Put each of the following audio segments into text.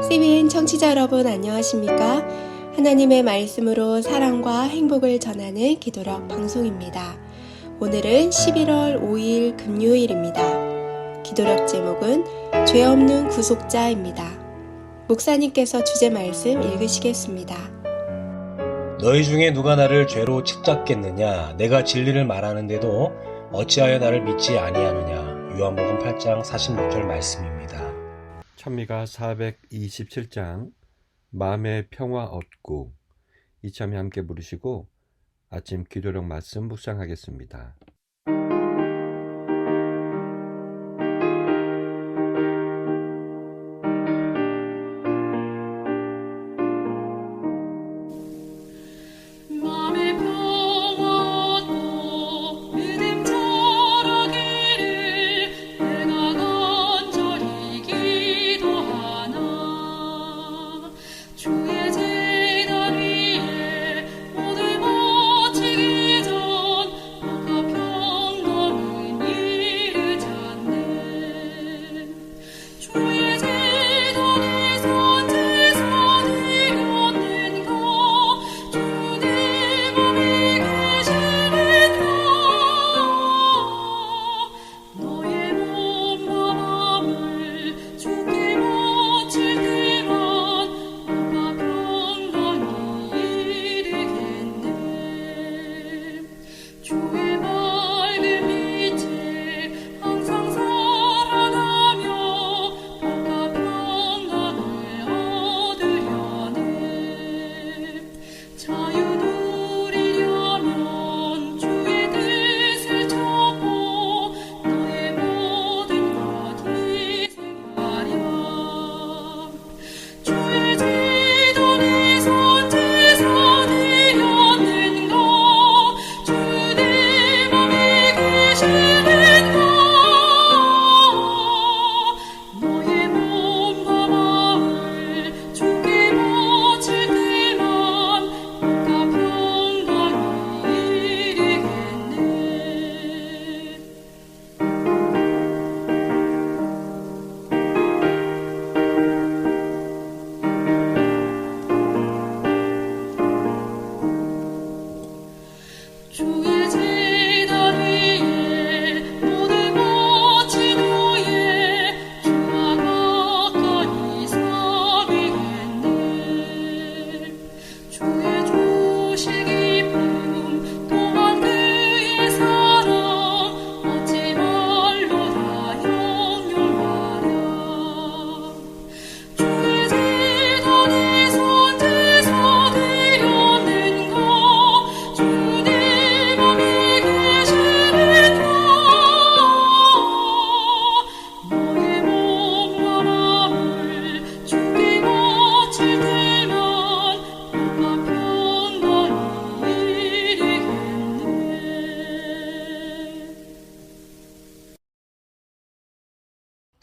CBN 청취자 여러분 안녕하십니까? 하나님의 말씀으로 사랑과 행복을 전하는 기도력 방송입니다. 오늘은 11월 5일 금요일입니다. 기도력 제목은 죄 없는 구속자입니다. 목사님께서 주제 말씀 읽으시겠습니다. 너희 중에 누가 나를 죄로 책잡겠느냐? 내가 진리를 말하는데도 어찌하여 나를 믿지 아니하느냐? 요한복음 8장 46절 말씀입니다. 찬미가 427장 마음의 평화 얻고 이참에 함께 부르시고 아침 기도력 말씀 묵상하겠습니다.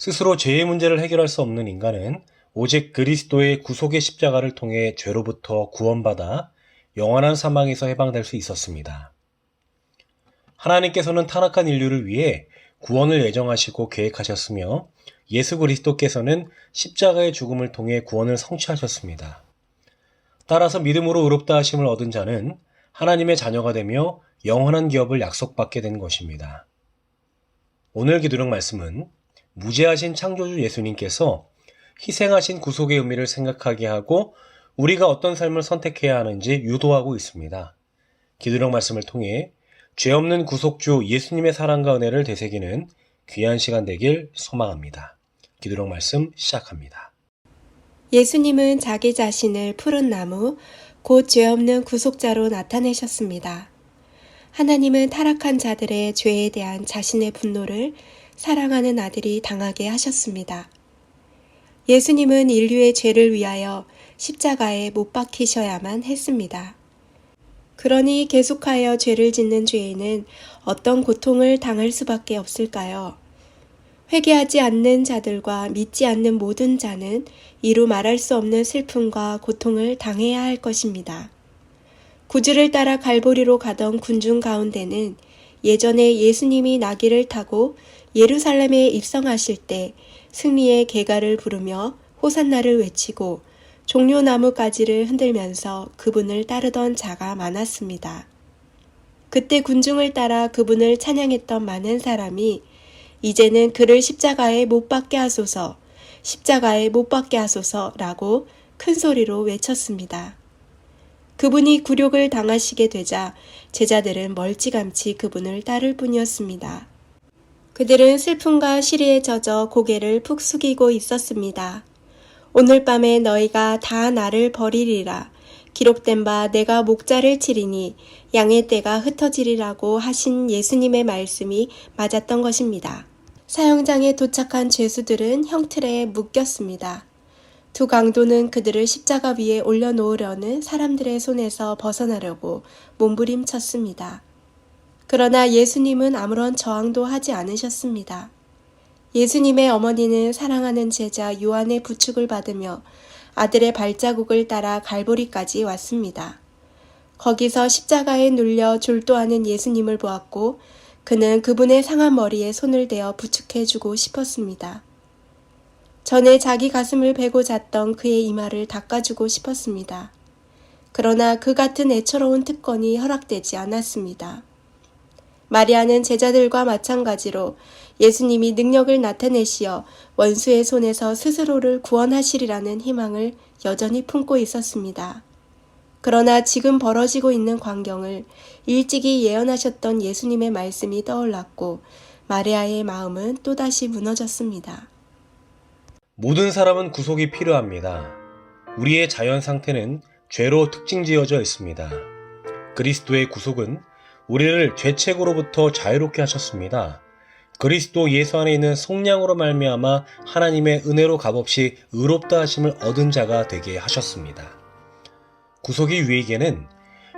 스스로 죄의 문제를 해결할 수 없는 인간은 오직 그리스도의 구속의 십자가를 통해 죄로부터 구원받아 영원한 사망에서 해방될 수 있었습니다. 하나님께서는 타락한 인류를 위해 구원을 예정하시고 계획하셨으며 예수 그리스도께서는 십자가의 죽음을 통해 구원을 성취하셨습니다. 따라서 믿음으로 의롭다 하심을 얻은 자는 하나님의 자녀가 되며 영원한 기업을 약속받게 된 것입니다. 오늘 기도력 말씀은 무죄하신 창조주 예수님께서 희생하신 구속의 의미를 생각하게 하고 우리가 어떤 삶을 선택해야 하는지 유도하고 있습니다. 기도력 말씀을 통해 죄 없는 구속주 예수님의 사랑과 은혜를 되새기는 귀한 시간 되길 소망합니다. 기도력 말씀 시작합니다. 예수님은 자기 자신을 푸른 나무, 곧 죄 없는 구속자로 나타내셨습니다. 하나님은 타락한 자들의 죄에 대한 자신의 분노를 사랑하는 아들이 당하게 하셨습니다. 예수님은 인류의 죄를 위하여 십자가에 못 박히셔야만 했습니다. 그러니 계속하여 죄를 짓는 죄인은 어떤 고통을 당할 수밖에 없을까요? 회개하지 않는 자들과 믿지 않는 모든 자는 이루 말할 수 없는 슬픔과 고통을 당해야 할 것입니다. 구주를 따라 갈보리로 가던 군중 가운데는 예전에 예수님이 나귀를 타고 예루살렘에 입성하실 때 승리의 개가를 부르며 호산나를 외치고 종려나무 가지를 흔들면서 그분을 따르던 자가 많았습니다. 그때 군중을 따라 그분을 찬양했던 많은 사람이 이제는 그를 십자가에 못 박게 하소서, 십자가에 못 박게 하소서라고 큰 소리로 외쳤습니다. 그분이 굴욕을 당하시게 되자 제자들은 멀찌감치 그분을 따를 뿐이었습니다. 그들은 슬픔과 시리에 젖어 고개를 푹 숙이고 있었습니다. 오늘 밤에 너희가 다 나를 버리리라. 기록된 바 내가 목자를 치리니 양의 떼가 흩어지리라고 하신 예수님의 말씀이 맞았던 것입니다. 사형장에 도착한 죄수들은 형틀에 묶였습니다. 두 강도는 그들을 십자가 위에 올려놓으려는 사람들의 손에서 벗어나려고 몸부림쳤습니다. 그러나 예수님은 아무런 저항도 하지 않으셨습니다. 예수님의 어머니는 사랑하는 제자 요한의 부축을 받으며 아들의 발자국을 따라 갈보리까지 왔습니다. 거기서 십자가에 눌려 졸도하는 예수님을 보았고 그는 그분의 상한 머리에 손을 대어 부축해주고 싶었습니다. 전에 자기 가슴을 베고 잤던 그의 이마를 닦아주고 싶었습니다. 그러나 그 같은 애처로운 특권이 허락되지 않았습니다. 마리아는 제자들과 마찬가지로 예수님이 능력을 나타내시어 원수의 손에서 스스로를 구원하시리라는 희망을 여전히 품고 있었습니다. 그러나 지금 벌어지고 있는 광경을 일찍이 예언하셨던 예수님의 말씀이 떠올랐고 마리아의 마음은 또다시 무너졌습니다. 모든 사람은 구속이 필요합니다. 우리의 자연 상태는 죄로 특징지어져 있습니다. 그리스도의 구속은 우리를 죄책으로부터 자유롭게 하셨습니다. 그리스도 예수 안에 있는 속량으로 말미암아 하나님의 은혜로 값없이 의롭다 하심을 얻은 자가 되게 하셨습니다. 구속이 우리에게는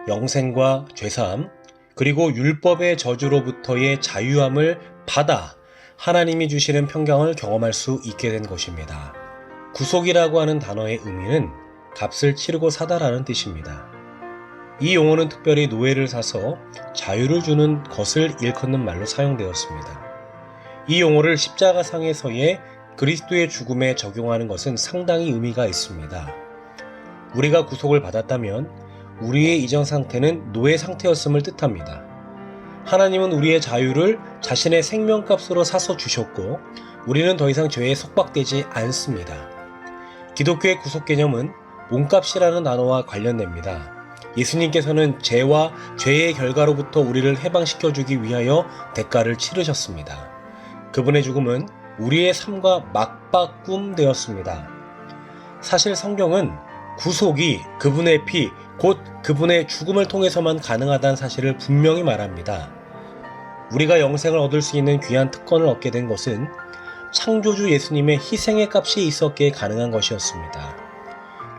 영생과 죄사함 그리고 율법의 저주로부터의 자유함을 받아 하나님이 주시는 평강을 경험할 수 있게 된 것입니다. 구속이라고 하는 단어의 의미는 값을 치르고 사다라는 뜻입니다. 이 용어는 특별히 노예를 사서 자유를 주는 것을 일컫는 말로 사용되었습니다. 이 용어를 십자가상에서의 그리스도의 죽음에 적용하는 것은 상당히 의미가 있습니다. 우리가 구속을 받았다면 우리의 이전 상태는 노예 상태였음을 뜻합니다. 하나님은 우리의 자유를 자신의 생명값으로 사서 주셨고 우리는 더 이상 죄에 속박되지 않습니다. 기독교의 구속 개념은 몸값이라는 단어와 관련됩니다. 예수님께서는 죄와 죄의 결과로부터 우리를 해방시켜주기 위하여 대가를 치르셨습니다. 그분의 죽음은 우리의 삶과 맞바꿈 되었습니다. 사실 성경은 구속이 그분의 피, 곧 그분의 죽음을 통해서만 가능하다는 사실을 분명히 말합니다. 우리가 영생을 얻을 수 있는 귀한 특권을 얻게 된 것은 창조주 예수님의 희생의 값이 있었기에 가능한 것이었습니다.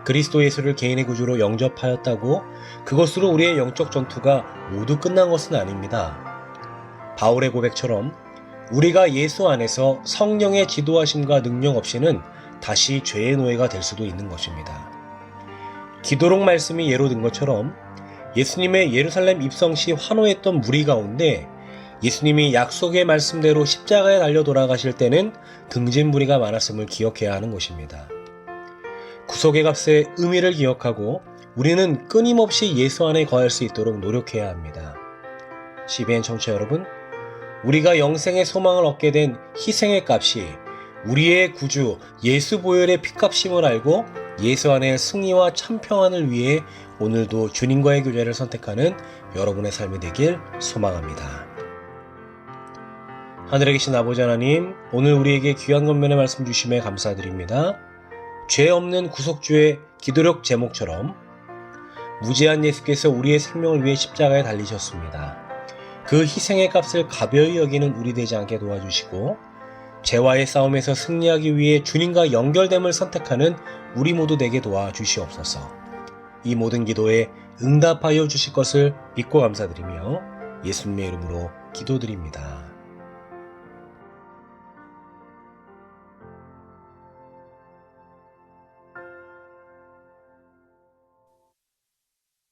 그리스도 예수를 개인의 구주로 영접하였다고 그것으로 우리의 영적 전투가 모두 끝난 것은 아닙니다. 바울의 고백처럼 우리가 예수 안에서 성령의 지도하심과 능력 없이는 다시 죄의 노예가 될 수도 있는 것입니다. 기도록 말씀이 예로 든 것처럼 예수님의 예루살렘 입성 시 환호했던 무리 가운데 예수님이 약속의 말씀대로 십자가에 달려 돌아가실 때는 등진 무리가 많았음을 기억해야 하는 것입니다. 구속의 값의 의미를 기억하고 우리는 끊임없이 예수 안에 거할 수 있도록 노력해야 합니다. CBN 청취자 여러분, 우리가 영생의 소망을 얻게 된 희생의 값이 우리의 구주 예수 보혈의 피값임을 알고 예수 안의 승리와 참평안을 위해 오늘도 주님과의 교제를 선택하는 여러분의 삶이 되길 소망합니다. 하늘에 계신 아버지 하나님, 오늘 우리에게 귀한 권면의 말씀 주심에 감사드립니다. 죄 없는 구속주의 기도력 제목처럼 무지한 예수께서 우리의 생명을 위해 십자가에 달리셨습니다. 그 희생의 값을 가벼이 여기는 우리 되지 않게 도와주시고 죄와의 싸움에서 승리하기 위해 주님과 연결됨을 선택하는 우리 모두 되게 도와주시옵소서. 이 모든 기도에 응답하여 주실 것을 믿고 감사드리며 예수님의 이름으로 기도드립니다.